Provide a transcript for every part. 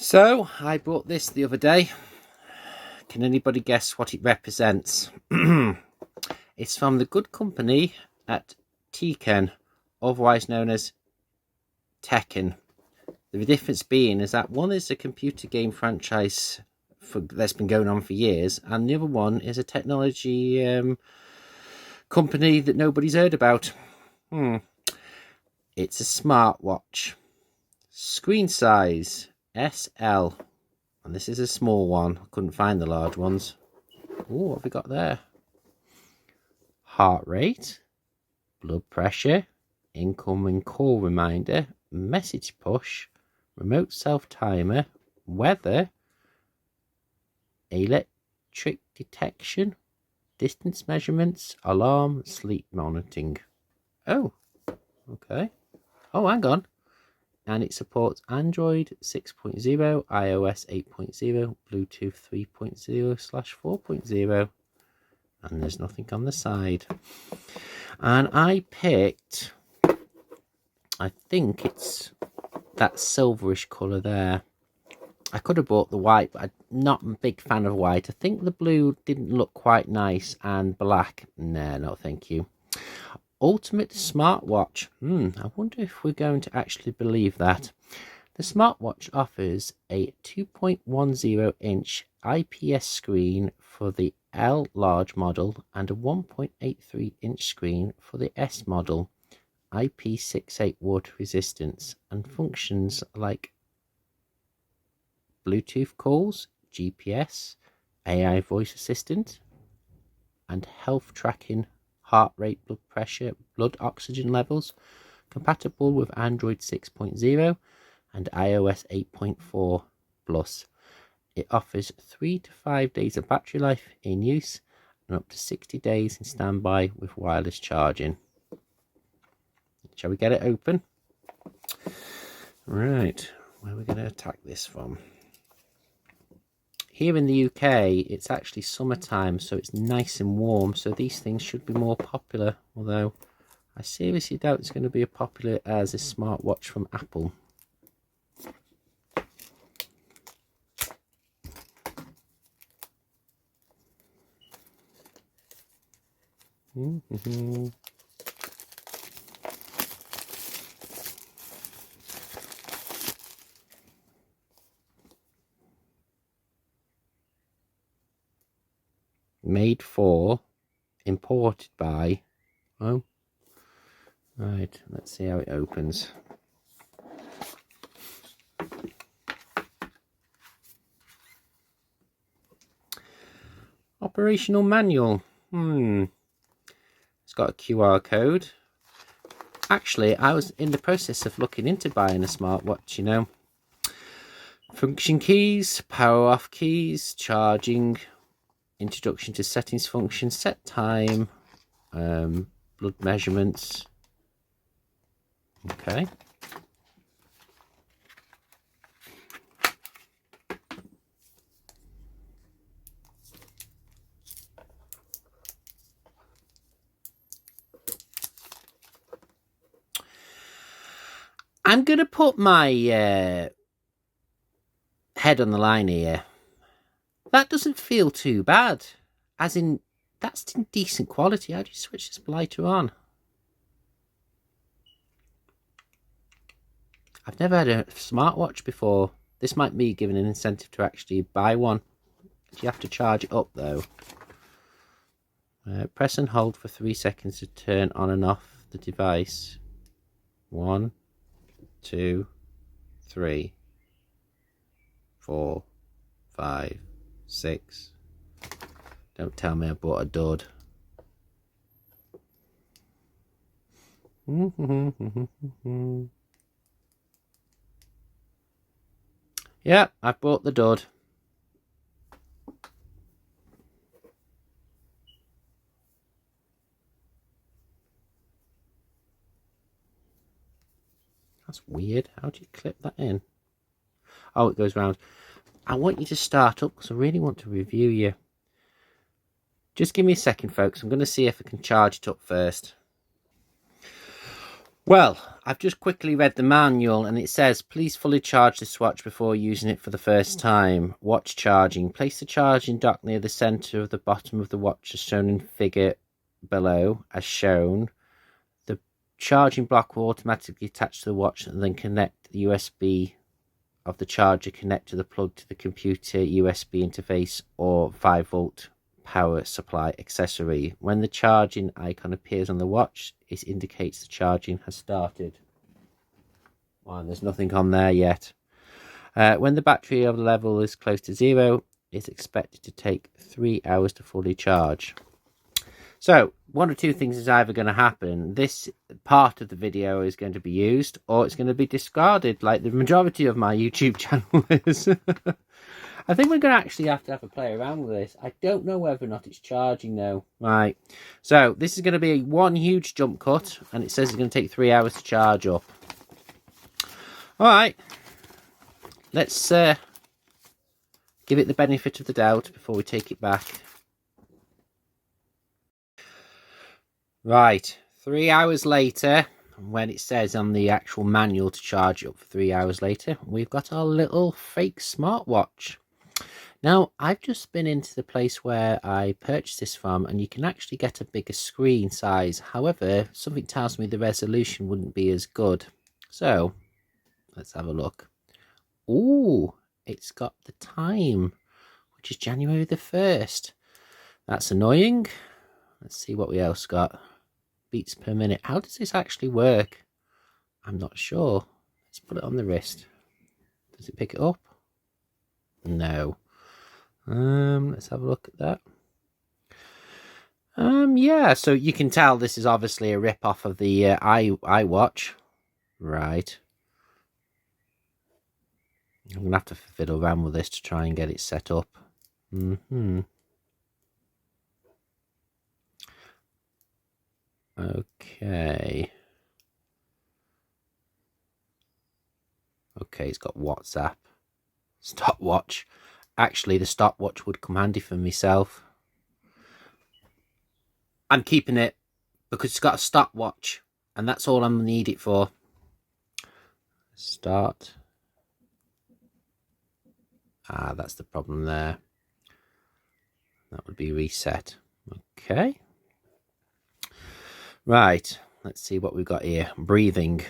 So, I bought this the other day. Can anybody guess what it represents? It's from the good company at Tik, otherwise known as Tekken. The difference being is that one is a computer game franchise that's been going on for years, and the other one is a technology company that nobody's heard about. It's a smartwatch. Screen size SL. And this is a small one. I couldn't find the large ones. Oh, what have we got there? Heart rate, blood pressure, incoming call reminder, message push, remote self-timer, weather, electric detection, distance measurements, alarm, sleep monitoring. Oh, okay. Oh, hang on. And it supports Android 6.0, iOS 8.0, Bluetooth 3.0/4.0, and there's nothing on the side. And I picked, I think it's that silverish colour there. I could have bought the white, but I'm not a big fan of white. I think the blue didn't look quite nice, and black, nah, no thank you. Ultimate smartwatch. I wonder if we're going to actually believe that. The smartwatch offers a 2.10-inch IPS screen for the L large model and a 1.83-inch screen for the S model. IP68 water resistance and functions like Bluetooth calls, GPS, AI voice assistant, and health tracking. Heart rate, blood pressure, blood oxygen levels, compatible with Android 6.0 and iOS 8.4 Plus. It offers 3 to 5 days of battery life in use and up to 60 days in standby with wireless charging. Shall we get it open? Right, where are we going to attack this from? Here in the UK, it's actually summertime, so it's nice and warm, so these things should be more popular, although I seriously doubt it's going to be as popular as a smartwatch from Apple. Made for, imported by, oh, right, let's see how it opens. Operational manual. It's got a QR code. Actually, I was in the process of looking into buying a smartwatch, you know. Function keys, power off keys, charging, introduction to settings function, set time, blood measurements. Okay. I'm going to put my head on the line here. That doesn't feel too bad. As in, that's in decent quality. How do you switch this lighter on? I've never had a smartwatch before. This might be giving an incentive to actually buy one. You have to charge it up though. Press and hold for 3 seconds to turn on and off the device. 1, 2, 3, 4, 5, 6. Don't tell me I bought a dud. Yeah, I've bought the dud. That's weird. How do you clip that in? Oh, it goes round. I want you to start up because I really want to review you. Just give me a second, folks. I'm going to see if I can charge it up first. Well, I've just quickly read the manual and it says, please fully charge this watch before using it for the first time. Watch charging. Place the charging dock near the centre of the bottom of the watch as shown in figure below, as shown. The charging block will automatically attach to the watch and then connect the USB of the charger, connect to the plug to the computer USB interface or 5-volt power supply accessory. When the charging icon appears on the watch, it indicates the charging has started. Well, there's nothing on there yet. When the battery level is close to 0, it's expected to take 3 hours to fully charge. So, one or two things is either going to happen. This part of the video is going to be used, or it's going to be discarded, like the majority of my YouTube channel is. I think we're going to actually have a play around with this. I don't know whether or not it's charging, though. Right. So, this is going to be one huge jump cut, and it says it's going to take 3 hours to charge up. Alright. Let's give it the benefit of the doubt before we take it back. Right, 3 hours later, when it says on the actual manual to charge it up for 3 hours later, we've got our little fake smartwatch. Now, I've just been into the place where I purchased this from, and you can actually get a bigger screen size. However, something tells me the resolution wouldn't be as good. So, let's have a look. Ooh, it's got the time, which is January the 1st. That's annoying. Let's see what we else got. Beats per minute. How does this actually work? I'm not sure. Let's put it on the wrist. Does it pick it up? No. Let's have a look at that. Yeah, so you can tell this is obviously a rip-off of the iWatch. Right. I'm going to have to fiddle around with this to try and get it set up. Okay. Okay, it's got WhatsApp. Stopwatch. Actually, the stopwatch would come handy for myself. I'm keeping it because it's got a stopwatch, and that's all I'm going to need it for. Start. Ah, that's the problem there. That would be reset. Okay. Right, let's see what we've got here. Breathing.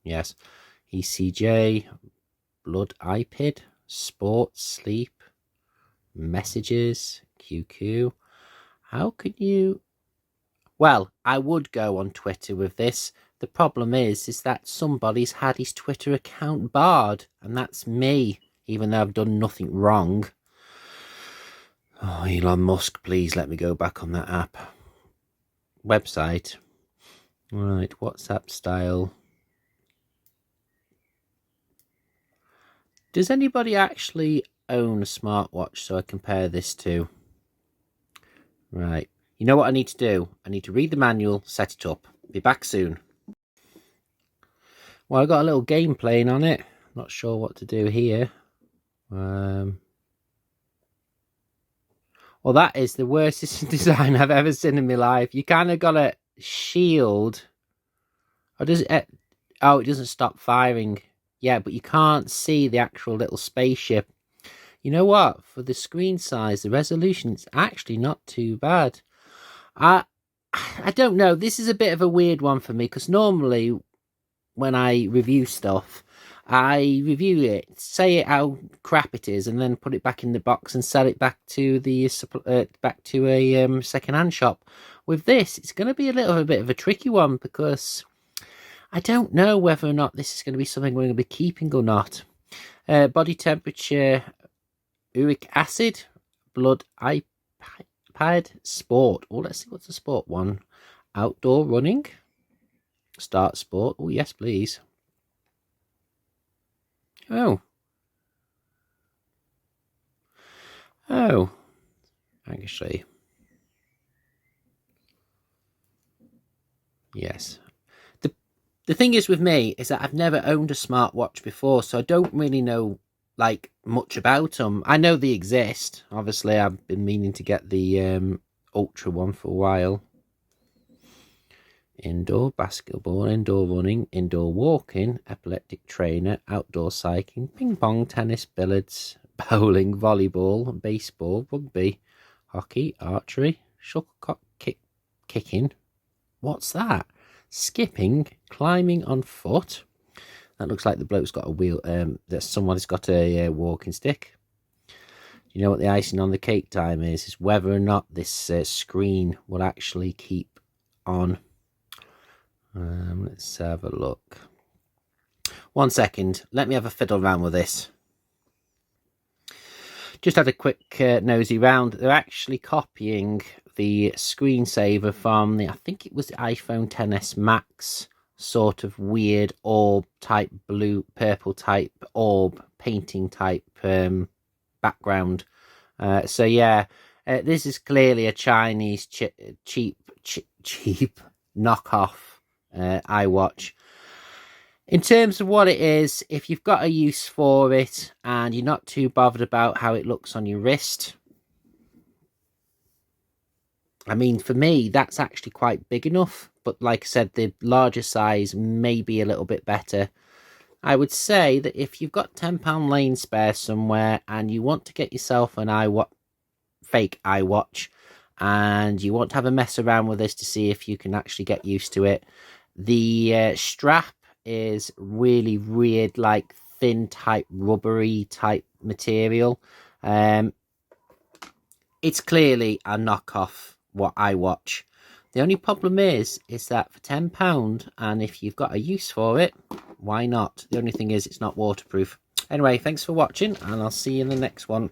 Yes. ECJ, blood IPID, sports, sleep, messages, QQ. How could you... Well, I would go on Twitter with this. The problem is that somebody's had his Twitter account barred, and that's me, even though I've done nothing wrong. Oh, Elon Musk, please let me go back on that app. Website. Right, WhatsApp style. Does anybody actually own a smartwatch so I compare this to? Right. You know what I need to do? I need to read the manual, set it up. Be back soon. Well, I've got a little game playing on it. Not sure what to do here. Well, that is the worst design I've ever seen in my life. You kind of got a shield. Or does it... Oh, it doesn't stop firing. Yeah, but you can't see the actual little spaceship. You know what? For the screen size, the resolution, it's actually not too bad. I don't know. This is a bit of a weird one for me, because normally when I review stuff, I review it, say it how crap it is, and then put it back in the box and sell it back to the a second-hand shop. With this, it's going to be a little bit of a tricky one, because I don't know whether or not this is going to be something we're going to be keeping or not. Body temperature, uric acid, blood iPad, sport. Oh, let's see what's the sport one. Outdoor running. Start sport. Oh, yes, please. Oh. Oh. Actually. Yes. The thing is with me is that I've never owned a smartwatch before, so I don't really know like much about them. I know they exist. Obviously, I've been meaning to get the Ultra one for a while. indoor basketball, indoor running, indoor walking, epileptic trainer, outdoor cycling, ping pong, tennis, billiards, bowling, volleyball, baseball, rugby, hockey, archery, shuttlecock kicking. What's that? Skipping, climbing on foot. That looks like the bloke's got a wheel. That someone's got a walking stick. You know what the icing on the cake time is? Is whether or not this screen will actually keep on. Let's have a look. 1 second. Let me have a fiddle around with this. Just had a quick nosy round. They're actually copying the screensaver from I think it was the iPhone XS Max, sort of weird orb type, blue, purple type orb painting type background. So yeah, this is clearly a Chinese cheap knockoff iWatch. In terms of what it is, if you've got a use for it and you're not too bothered about how it looks on your wrist, I mean, for me, that's actually quite big enough. But like I said, the larger size may be a little bit better. I would say that if you've got £10 lane spare somewhere and you want to get yourself an fake iWatch and you want to have a mess around with this to see if you can actually get used to it, the strap is really weird, like thin type, rubbery type material. It's clearly a knockoff what iWatch. The only problem is that for £10, and if you've got a use for it, why not? The only thing is it's not waterproof. Anyway, thanks for watching, and I'll see you in the next one.